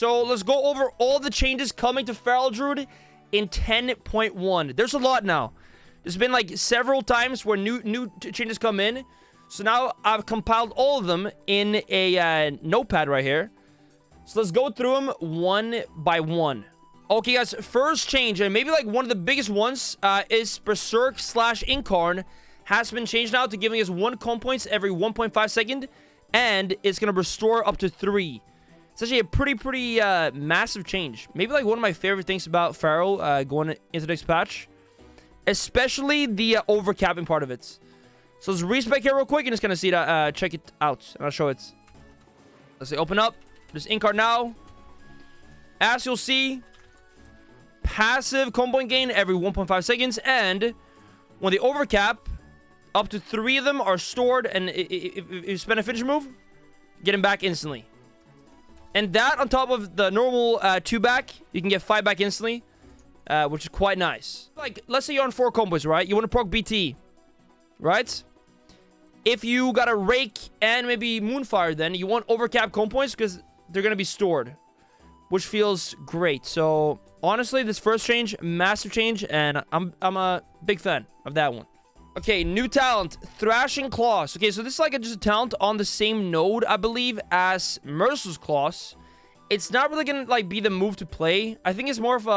So let's go over all the changes coming to Feral Druid in 10.1. There's a lot now. There's been like several times where new changes come in. So now I've compiled all of them in a notepad right here. So let's go through them one by one. Okay, guys, first change, and maybe like one of the biggest ones, is Berserk / Incarn has been changed now to giving us 1 comp points every 1.5 second, and it's going to restore up to 3. It's actually a pretty massive change. Maybe like one of my favorite things about Feral going into the next patch, especially the overcapping part of it. So let's respec here real quick and just kind of see that, check it out, and I'll show it. Let's say open up. There's Incarn now. As you'll see, passive combo point gain every 1.5 seconds, and when they overcap, up to 3 of them are stored, and if you spend a finish move, get them back instantly. And that on top of the normal 2 back, you can get 5 back instantly, which is quite nice. Like, let's say you're on 4 combos, right? You want to proc BT, right? If you got a Rake and maybe Moonfire, then you want overcap combo points because they're going to be stored, which feels great. So honestly, this first change, massive change, and I'm a big fan of that one. Okay, new talent, Thrashing Claws. Okay, so this is like just a talent on the same node, I believe, as Merciless Claws. It's not really gonna like be the move to play. I think it's more of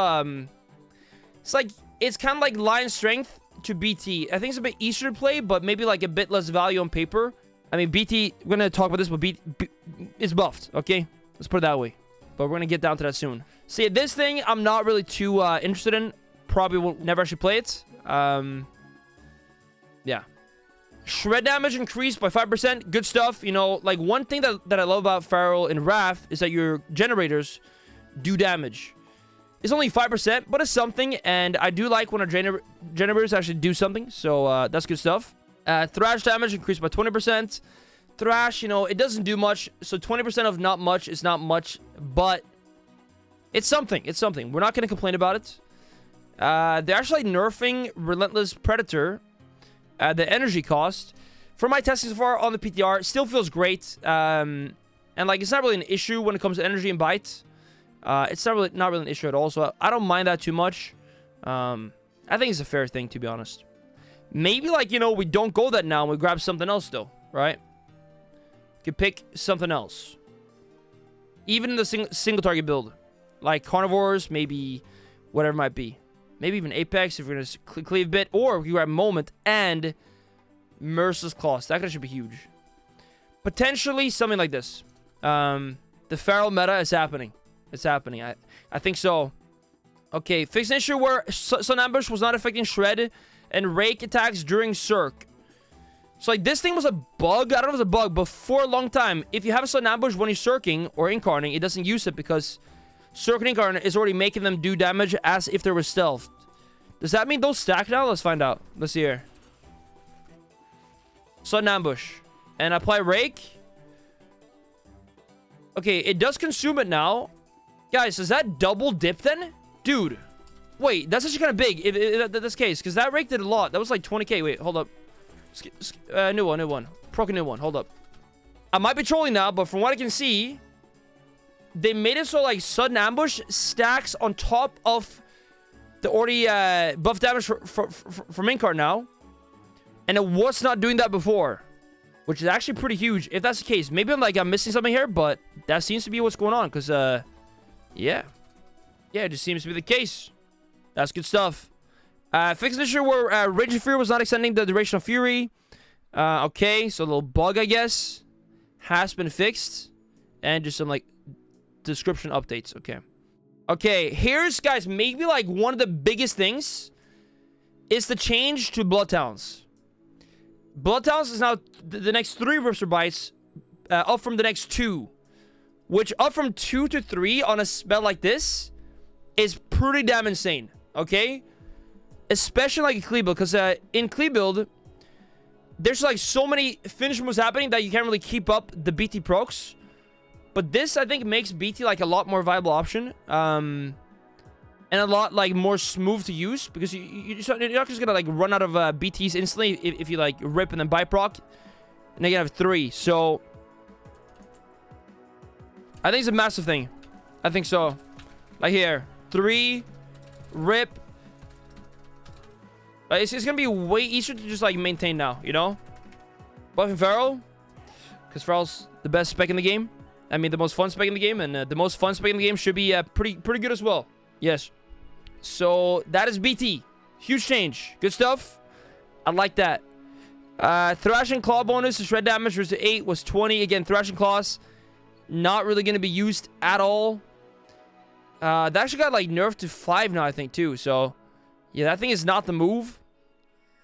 it's kind of like Lion Strength to BT. I think it's a bit easier to play, but maybe like a bit less value on paper. I mean, BT, we're gonna talk about this, but BT is buffed. Okay, let's put it that way. But we're gonna get down to that soon. So yeah, this thing I'm not really too interested in. Probably will never actually play it. Yeah. Shred damage increased by 5%. Good stuff. You know, like one thing that I love about Feral and Wrath is that your generators do damage. It's only 5%, but it's something. And I do like when our generators actually do something. So that's good stuff. Thrash damage increased by 20%. Thrash, you know, it doesn't do much. So 20% of not much is not much. But it's something. It's something. We're not going to complain about it. They're actually nerfing Relentless Predator. The energy cost, for my testing so far on the PTR, still feels great. And like, it's not really an issue when it comes to energy and bite. It's not really an issue at all. So I don't mind that too much. I think it's a fair thing, to be honest. Maybe like, you know, we don't go that now and we grab something else though, right? Could pick something else. Even in the single target build, like carnivores, maybe whatever it might be. Maybe even Apex if you're going to cleave bit. Or we grab Moment and Merciless Claws. That could actually be huge. Potentially something like this. The Feral meta is happening. It's happening. I think so. Okay, fix an issue where Sun Ambush was not affecting Shred and Rake attacks during Circ. So like this thing was a bug. I don't know if it was a bug, but for a long time, if you have a Sun Ambush when you're Circing or Incarning, it doesn't use it because Circ and Incarn is already making them do damage as if they were stealthed. Does that mean those stack now? Let's find out. Let's see here. Sudden Ambush. And apply Rake. Okay, it does consume it now. Guys, does that double dip then? Dude. Wait, that's actually kind of big in this case. Because that Rake did a lot. That was like 20k. Wait, hold up. New one. Proc a new one. Hold up. I might be trolling now, but from what I can see, they made it so like Sudden Ambush stacks on top of the already buff damage from Incarn now. And it was not doing that before. Which is actually pretty huge if that's the case. Maybe I'm missing something here, but that seems to be what's going on. Because, yeah. Yeah, it just seems to be the case. That's good stuff. Fix an issue where Rage and Fury was not extending the duration of Fury. Okay, so a little bug, I guess, has been fixed. And just some, like, description updates. Okay, here's, guys, maybe, like, one of the biggest things is the change to Blood Talons. Blood Talons is now the next 3 Ripster Bites, up from the next 2. Which, up from 2 to 3 on a spell like this is pretty damn insane, okay? Especially like in Cleave build, because in Cleave build, there's like so many finish moves happening that you can't really keep up the BT procs. But this, I think, makes BT like a lot more viable option. And a lot like more smooth to use, because you're not just gonna like run out of BTs instantly if you like rip and then buy proc. And then you have 3. So I think it's a massive thing. I think so. Like here. 3. Rip. It's going to be way easier to just, like, maintain now, you know? Buffing Feral. Because Feral's the best spec in the game. I mean, the most fun spec in the game. And the most fun spec in the game should be pretty good as well. Yes. So, that is BT. Huge change. Good stuff. I like that. Thrash and Claw bonus to shred damage versus 8 was 20. Again, Thrash and Claws not really going to be used at all. That actually got, like, nerfed to 5 now, I think, too. So, yeah, that thing is not the move.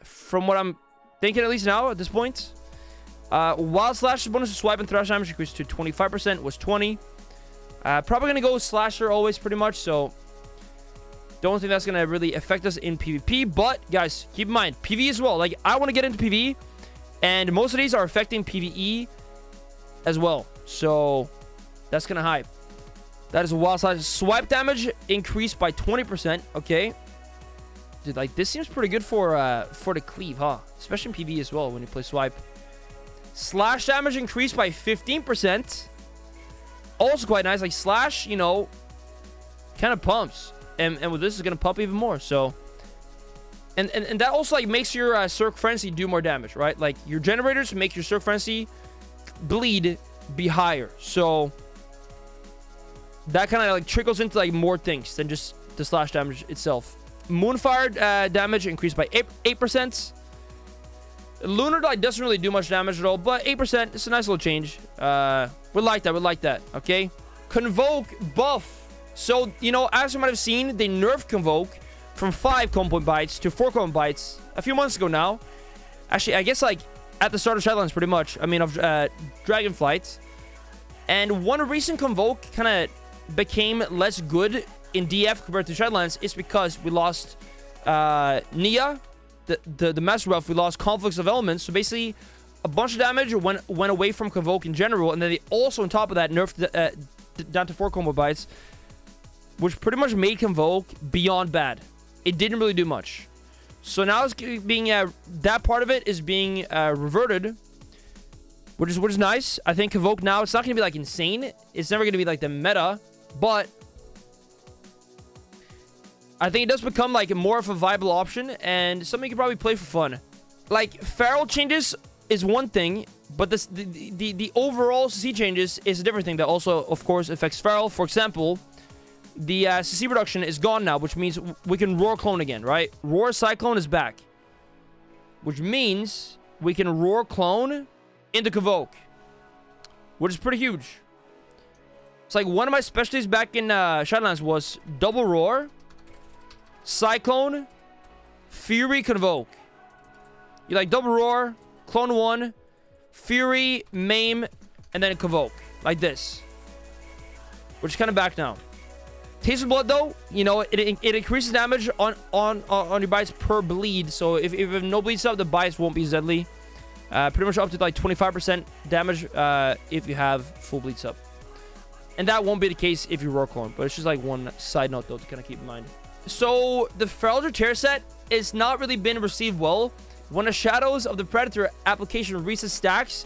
From what I'm thinking, at least now, at this point. Wild Slasher's bonus to swipe and thrash damage increased to 25%, was 20. Probably going to go Slasher always, pretty much. So, don't think that's going to really affect us in PvP. But, guys, keep in mind, PvE as well. Like, I want to get into PvE. And most of these are affecting PvE as well. So, that's kind of hype. That is a Wild Slash. Swipe damage increased by 20%. Okay. Dude, like, this seems pretty good for the cleave, huh? Especially in PvE as well when you play Swipe. Slash damage increased by 15%. Also quite nice. Like, Slash, you know, kind of pumps. And with this, is going to pump even more. So, and that also, like, makes your Cirque Frenzy do more damage, right? Like, your generators make your Cirque Frenzy bleed be higher. So, that kind of, like, trickles into, like, more things than just the slash damage itself. Moonfire damage increased by 8%. Lunar, like, doesn't really do much damage at all, but 8%, it's a nice little change. We like that, okay? Convoke buff. So, you know, as you might have seen, they nerfed Convoke from 5 combo point bites to 4 combo bites a few months ago now. Actually, I guess, like, at the start of Shadowlands, pretty much. I mean, of Dragonflight. And one reason Convoke kind of became less good in DF compared to Shadowlands is because we lost Nia, the Master Buff. We lost Conflicts of Elements. So basically, a bunch of damage went away from Convoke in general. And then they also, on top of that, nerfed down to 4 combo bites, which pretty much made Convoke beyond bad. It didn't really do much. So now it's being that part of it is being reverted, which is nice. I think Convoke now, it's not going to be like insane. It's never going to be like the meta, but I think it does become like more of a viable option and something you can probably play for fun. Like, Feral changes is one thing, but the overall CC changes is a different thing that also, of course, affects Feral. For example, the CC reduction is gone now, which means we can Roar Clone again, right? Roar Cyclone is back, which means we can Roar Clone into Convoke, which is pretty huge. It's like one of my specialties back in Shadowlands was double Roar, Cyclone, Fury, Convoke. You like double Roar, Clone 1, Fury, Maim, and then Convoke. Like this. Which is kind of back now. Taste of Blood, though, you know, it increases damage on your bites per bleed. So if you have no bleeds up, the bites won't be as deadly. Pretty much up to like 25% damage if you have full bleeds up. And that won't be the case if you Roar Clone. But it's just like one side note, though, to kind of keep in mind. So the Feral Tear set is not really been received well. When the Shadows of the Predator application resets stacks,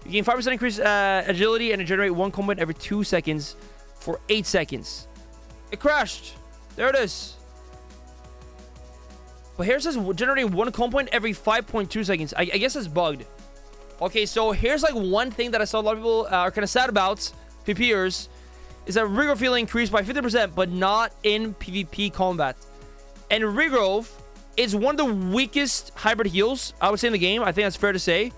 you gain 5% increased agility and generate 1 combat every 2 seconds for 8 seconds. It crashed. There it is. But here it says generating 1 comp point every 5.2 seconds. I guess it's bugged. Okay, so here's like one thing that I saw a lot of people are kind of sad about, PvPers, is that Regrowth healing increased by 50%, but not in PvP combat. And Regrowth is one of the weakest hybrid heals, I would say, in the game. I think that's fair to say.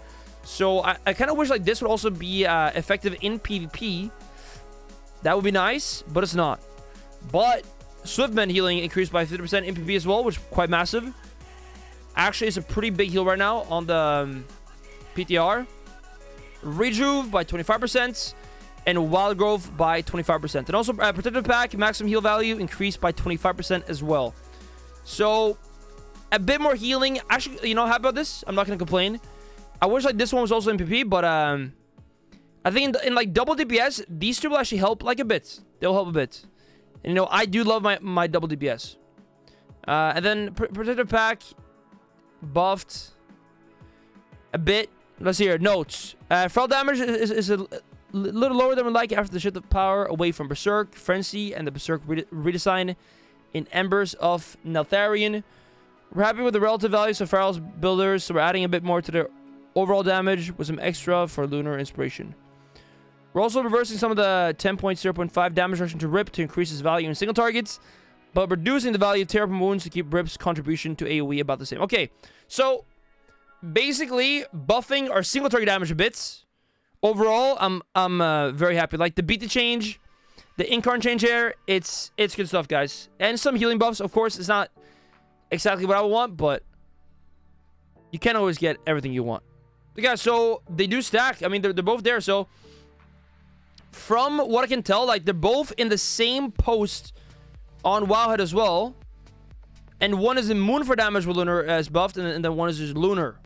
So I kind of wish like this would also be effective in PvP. That would be nice, but it's not. But Swiftman healing increased by 50% in PvP as well, which is quite massive. Actually, it's a pretty big heal right now on the PTR. Rejuve by 25%. And Wild Growth by 25%. And also, Protective Pack, maximum heal value increased by 25% as well. So, a bit more healing. Actually, you know, how about this? I'm not going to complain. I wish like this one was also in PvP, but I think in like double DPS, these two will actually help like a bit. They'll help a bit. And, you know, I do love my double DPS. And then Protective Pack buffed a bit. Let's see here. Notes. Feral damage is little lower than we like after the shift of power away from Berserk, Frenzy, and the Berserk redesign in Embers of Neltharion. We're happy with the relative values of Feral's builders, so we're adding a bit more to their overall damage with some extra for Lunar Inspiration. We're also reversing some of the 10.0.5 damage reduction to Rip to increase its value in single targets, but reducing the value of Tear Up and Wounds to keep Rip's contribution to AoE about the same. Okay, so basically buffing our single target damage a bit. Overall, I'm very happy. Like the beat the change, the Incarn change here, it's good stuff, guys. And some healing buffs, of course. It's not exactly what I would want, but you can't always get everything you want. But guys, so they do stack. I mean, they're both there. So from what I can tell, like they're both in the same post on Wowhead as well. And one is immune for damage with Lunar as buffed, and then one is just Lunar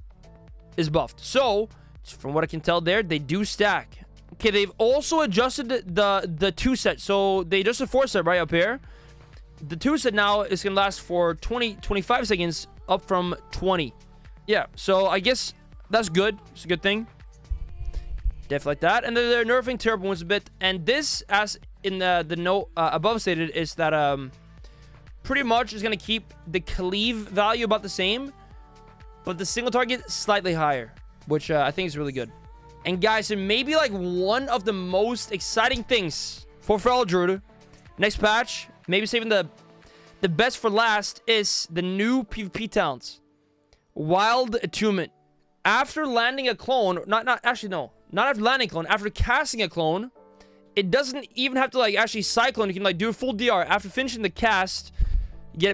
is buffed. So from what I can tell there, they do stack. Okay, they've also adjusted the 2 set. So they adjusted 4 set right up here. The 2 set now is going to last for 25 seconds up from 20. Yeah, so I guess that's good. It's a good thing. Definitely like that. And then they're nerfing Tear Up Wounds a bit. And this, as in the note above stated, is that pretty much is going to keep the cleave value about the same, but the single target slightly higher, which I think is really good. And guys, it may be like one of the most exciting things for Feral Druid. Next patch, maybe saving the best for last, is the new PvP talents. Wild Attunement. After landing a clone, not after landing a clone, after casting a clone, it doesn't even have to like actually cyclone. You can like do a full DR after finishing the cast,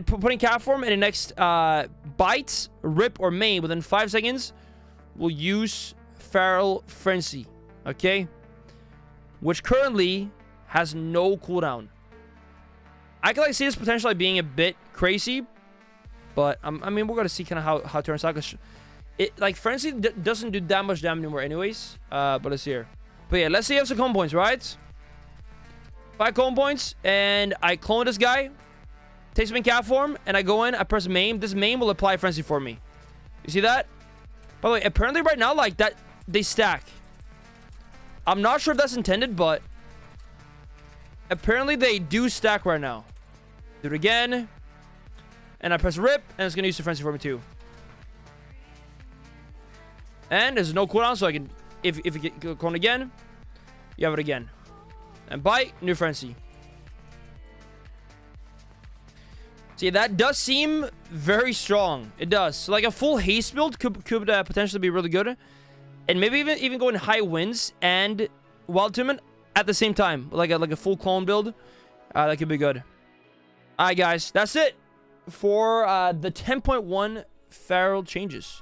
putting cat form, and the next bite, rip, or maim within 5 seconds will use Feral Frenzy, okay? Which currently has no cooldown. I can like see this potentially being a bit crazy, but I mean, we're gonna see kind of how turns out. It like Frenzy doesn't do that much damage anymore, anyways. But let's see here. But yeah, let's say you have some combo points, right? 5 combo points, and I clone this guy, takes him in cat form, and I go in, I press maim. This maim will apply Frenzy for me. You see that? By the way, apparently right now, like that, they stack. I'm not sure if that's intended, but apparently they do stack right now. Do it again, and I press rip, and it's gonna use the Frenzy for me too. And there's no cooldown, so I can, if you get clone again, you have it again. And bite, new Frenzy. See, that does seem very strong. It does. So like a full haste build could potentially be really good. And maybe even go in high winds and Wild Attunement at the same time. Like a full clone build. That could be good. Alright guys, that's it for the 10.1 Feral changes.